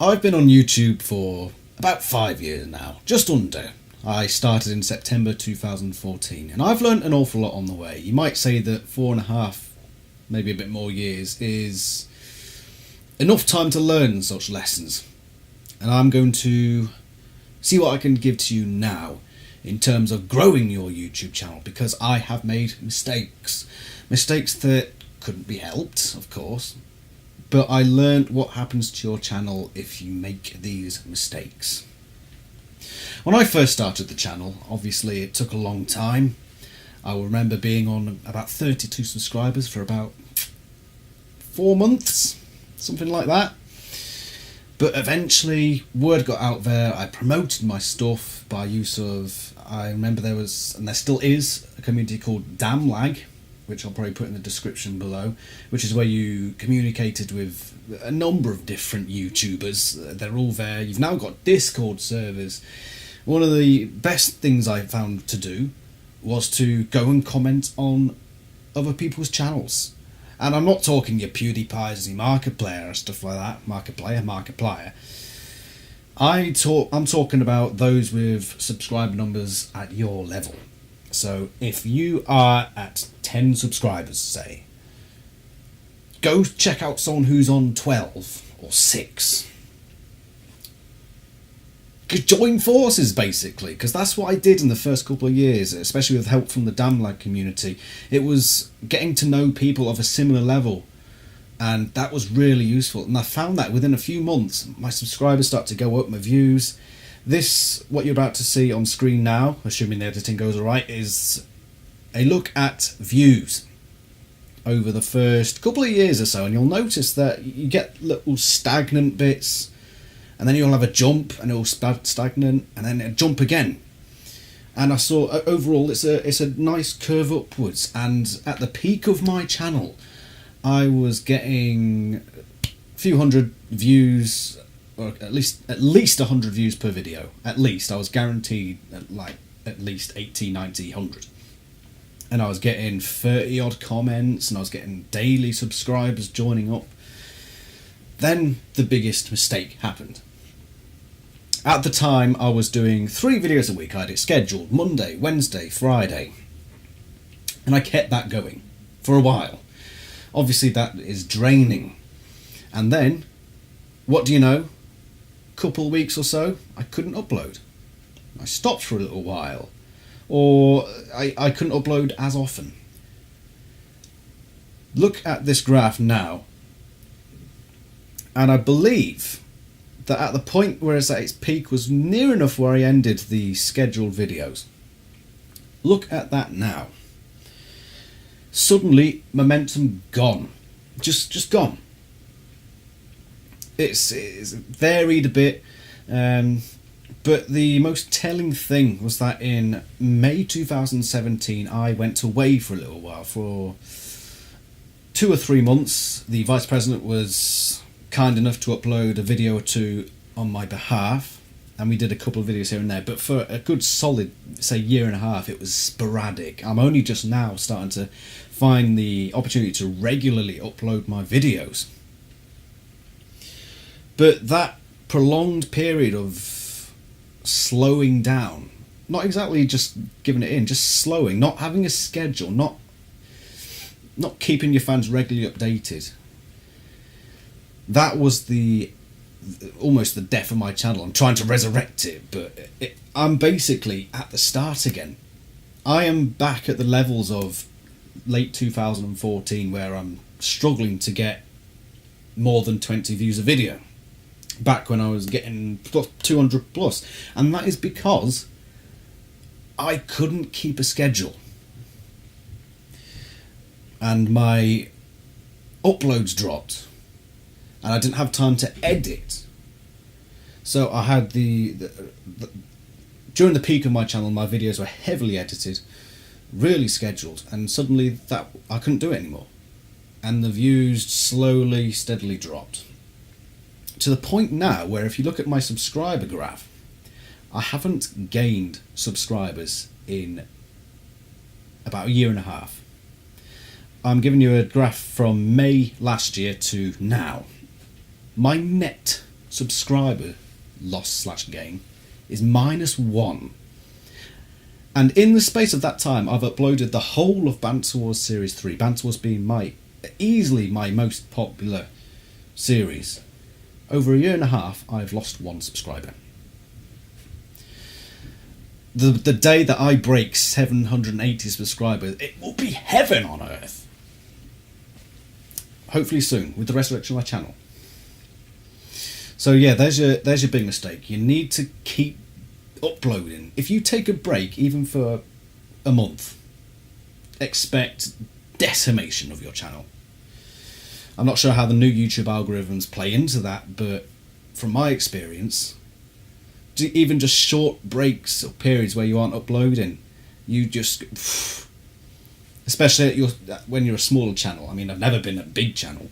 I've been on YouTube for about 5 years now, just under. I started in September 2014 and I've learnt an awful lot on the way. You might say that 4.5, maybe a bit more years is enough time to learn such lessons. And I'm going to see what I can give to you now in terms of growing your YouTube channel, because I have made mistakes. Mistakes that couldn't be helped, of course. But I learned what happens to your channel if you make these mistakes. When I first started the channel, obviously it took a long time. I will remember being on about 32 subscribers for about 4 months, something like that. But eventually word got out there. I promoted my stuff by use of, I remember there was, and there still is, a community called DamLag, which I'll probably put in the description below, which is where you communicated with a number of different YouTubers. They're all there. You've now got Discord servers. One of the best things I found to do was to go and comment on other people's channels. And I'm not talking your PewDiePies and your Markiplier or stuff like that. Markiplier. I'm talking about those with subscriber numbers at your level. So if you are at 10 subscribers, say, go check out someone who's on 12 or 6. Join forces, basically, because that's what I did in the first couple of years, especially with help from the DamLag community. It was getting to know people of a similar level, and that was really useful. And I found that within a few months, my subscribers start to go up, my views. This, what you're about to see on screen now, assuming the editing goes alright, is a look at views over the first couple of years or so, and you'll notice that you get little stagnant bits, and then you'll have a jump and it'll stagnant, and then a jump again. And I saw overall it's a nice curve upwards, and at the peak of my channel I was getting a few hundred views, or at least 100 views per video. At least I was guaranteed at least 80, 90, 100. And I was getting 30 odd comments, and I was getting daily subscribers joining up. Then the biggest mistake happened. At the time I was doing 3 videos a week. I had it scheduled Monday, Wednesday, Friday, and I kept that going for a while. Obviously that is draining. And then, what do you know? Couple weeks or so, I couldn't upload. I stopped for a little while, or I couldn't upload as often. Look at this graph now, and I believe that at the point where it's at its peak was near enough where I ended the scheduled videos. Look at that now. Suddenly momentum gone, just gone. It's varied a bit, but the most telling thing was that in May 2017 I went away for a little while. For 2 or 3 months, the Vice President was kind enough to upload a video or two on my behalf, and we did a couple of videos here and there, but for a good solid, say, 1.5 years, it was sporadic. I'm only just now starting to find the opportunity to regularly upload my videos. But that prolonged period of slowing down, not exactly just giving it in, just slowing, not having a schedule, not keeping your fans regularly updated, that was almost the death of my channel. I'm trying to resurrect it, but I'm basically at the start again. I am back at the levels of late 2014, where I'm struggling to get more than 20 views a video. Back when I was getting 200 plus, and that is because I couldn't keep a schedule, and my uploads dropped, and I didn't have time to edit. So I had during the peak of my channel, my videos were heavily edited, really scheduled, and suddenly that I couldn't do it anymore, and the views slowly, steadily dropped. To the point now where if you look at my subscriber graph, I haven't gained subscribers in about 1.5 years. I'm giving you a graph from May last year to now. My net subscriber loss/gain is -1. And in the space of that time, I've uploaded the whole of Banter Wars Series 3, Banter Wars being easily my most popular series. Over a year and a half, I've lost 1 subscriber. The day that I break 780 subscribers, it will be heaven on earth. Hopefully soon, with the resurrection of my channel. So yeah, there's your big mistake. You need to keep uploading. If you take a break, even for a month, expect decimation of your channel. I'm not sure how the new YouTube algorithms play into that, but from my experience, even just short breaks or periods where you aren't uploading, you just, especially when you're a smaller channel. I mean, I've never been a big channel,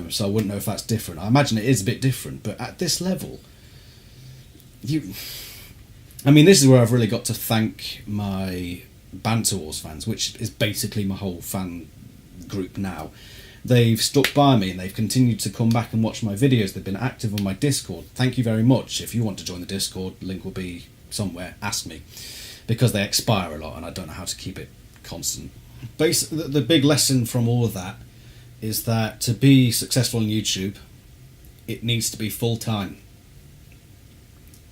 so I wouldn't know if that's different. I imagine it is a bit different, but at this level, I mean, this is where I've really got to thank my Banter Wars fans, which is basically my whole fan group now. They've stuck by me and they've continued to come back and watch my videos. They've been active on my Discord. Thank you very much. If you want to join the Discord, link will be somewhere. Ask me, because they expire a lot and I don't know how to keep it constant. The big lesson from all of that is that to be successful on YouTube, it needs to be full-time.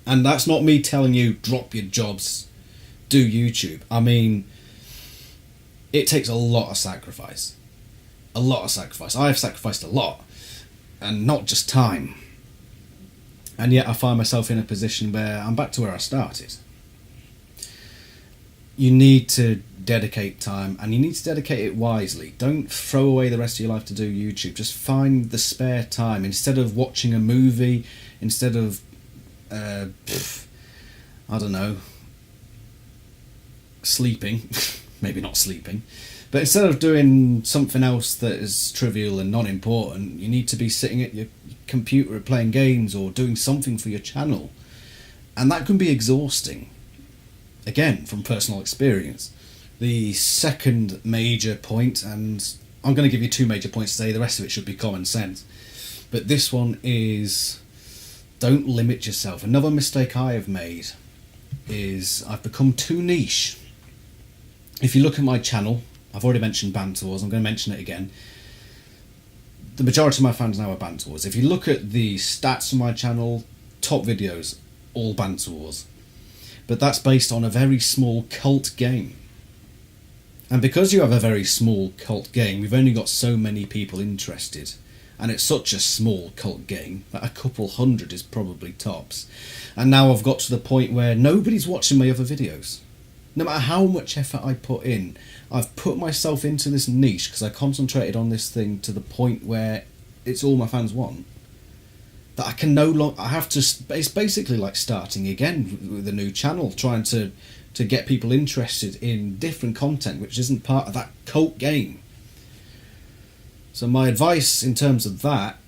And that's not me telling you drop your jobs, do YouTube. I mean, it takes a lot of sacrifice. A lot of sacrifice. I have sacrificed a lot, and not just time. And yet I find myself in a position where I'm back to where I started. You need to dedicate time, and you need to dedicate it wisely. Don't throw away the rest of your life to do YouTube. Just find the spare time. Instead of watching a movie, instead of I don't know, sleeping, maybe not sleeping, but instead of doing something else that is trivial and non-important, you need to be sitting at your computer playing games or doing something for your channel. And that can be exhausting. Again, from personal experience. The second major point, and I'm going to give you 2 major points today, the rest of it should be common sense, but this one is, don't limit yourself. Another mistake I have made is I've become too niche. If you look at my channel, I've already mentioned Banter Wars, I'm going to mention it again. The majority of my fans now are Banter Wars. If you look at the stats on my channel, top videos, all Banter Wars. But that's based on a very small cult game. And because you have a very small cult game, we've only got so many people interested. And it's such a small cult game that a couple hundred is probably tops. And now I've got to the point where nobody's watching my other videos. No matter how much effort I put in, I've put myself into this niche because I concentrated on this thing to the point where it's all my fans want. That I can no longer, I have to, it's basically like starting again with a new channel, trying to get people interested in different content which isn't part of that cult game. So my advice in terms of that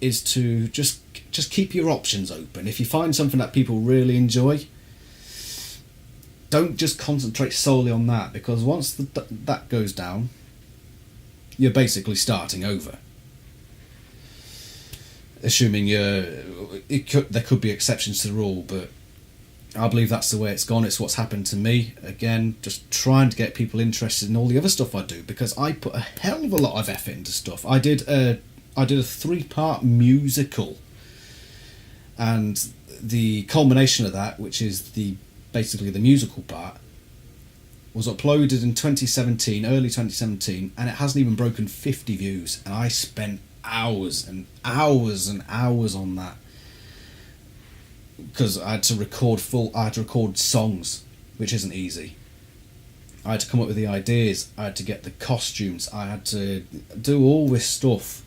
is to just keep your options open. If you find something that people really enjoy, don't just concentrate solely on that, because once that goes down, you're basically starting over. Assuming there could be exceptions to the rule, but I believe that's the way it's gone. It's what's happened to me. Again, just trying to get people interested in all the other stuff I do, because I put a hell of a lot of effort into stuff. I did a 3-part musical, and the culmination of that, which is basically the musical part, was uploaded in 2017, early 2017, and it hasn't even broken 50 views, and I spent hours and hours and hours on that, because I had to record songs, which isn't easy. I had to come up with the ideas, I had to get the costumes, I had to do all this stuff.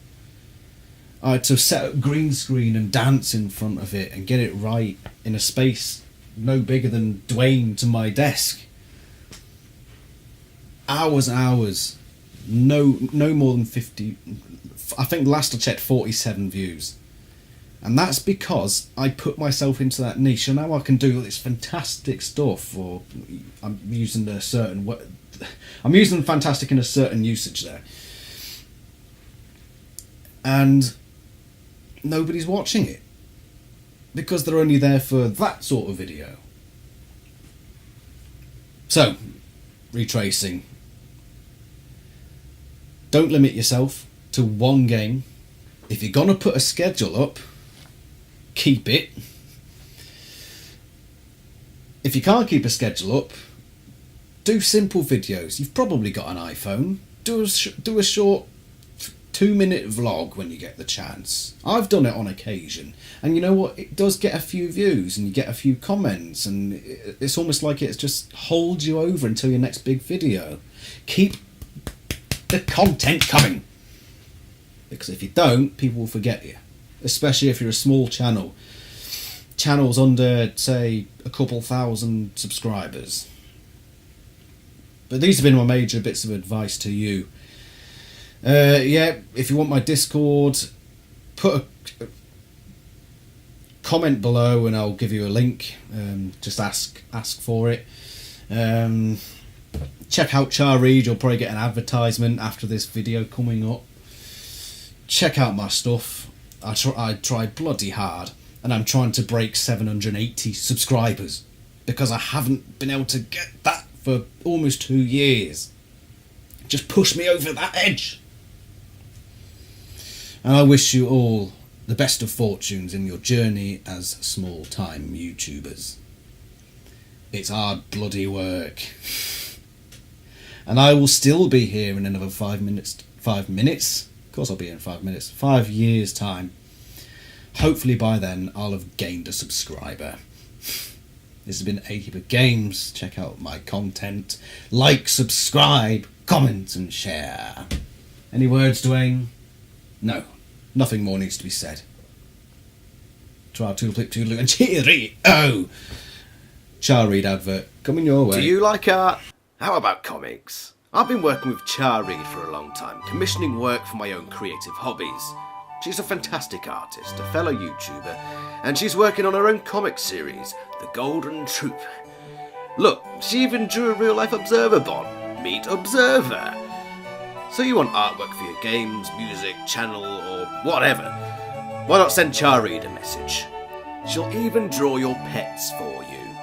I had to set up green screen and dance in front of it and get it right in a space no bigger than Dwayne to my desk. Hours and hours. No more than 50. I think last I checked 47 views. And that's because I put myself into that niche, and now I can do this fantastic stuff. Or I'm using fantastic in a certain usage there, and nobody's watching it. because they're only there for that sort of video. So, retracing. Don't limit yourself to one game. If you're going to put a schedule up, keep it. If you can't keep a schedule up, do simple videos. You've probably got an iPhone. Do a short 2-minute vlog when you get the chance. I've done it on occasion, and you know what? It does get a few views, and you get a few comments, and it's almost like it just holds you over until your next big video. Keep the content coming, because if you don't, people will forget you, especially if you're a small channel. Channels under, say, a couple thousand subscribers. But these have been my major bits of advice to you. Yeah, if you want my Discord, put a comment below and I'll give you a link. Just ask for it. Check out Charreed, you'll probably get an advertisement after this video coming up. Check out my stuff. I tried bloody hard, and I'm trying to break 780 subscribers because I haven't been able to get that for almost 2 years. Just push me over that edge. And I wish you all the best of fortunes in your journey as small-time YouTubers. It's hard bloody work. And I will still be here in another 5 minutes. 5 minutes? Of course I'll be here in 5 minutes. 5 years' time. Hopefully by then I'll have gained a subscriber. This has been A Heap of Games. Check out my content. Like, subscribe, comment and share. Any words, Dwayne? No. Nothing more needs to be said. Try toodle flip toodle and cheery. Oh! Charreed advert coming your way. Do you like art? How about comics? I've been working with Charreed for a long time, commissioning work for my own creative hobbies. She's a fantastic artist, a fellow YouTuber, and she's working on her own comic series, The Golden Troop. Look, she even drew a real-life Observer bond. Meet Observer. So you want artwork for your games, music, channel, or whatever? Why not send Charreed a message? She'll even draw your pets for you.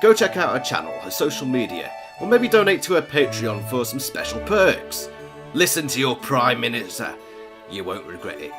Go check out her channel, her social media, or maybe donate to her Patreon for some special perks. Listen to your Prime Minister. You won't regret it.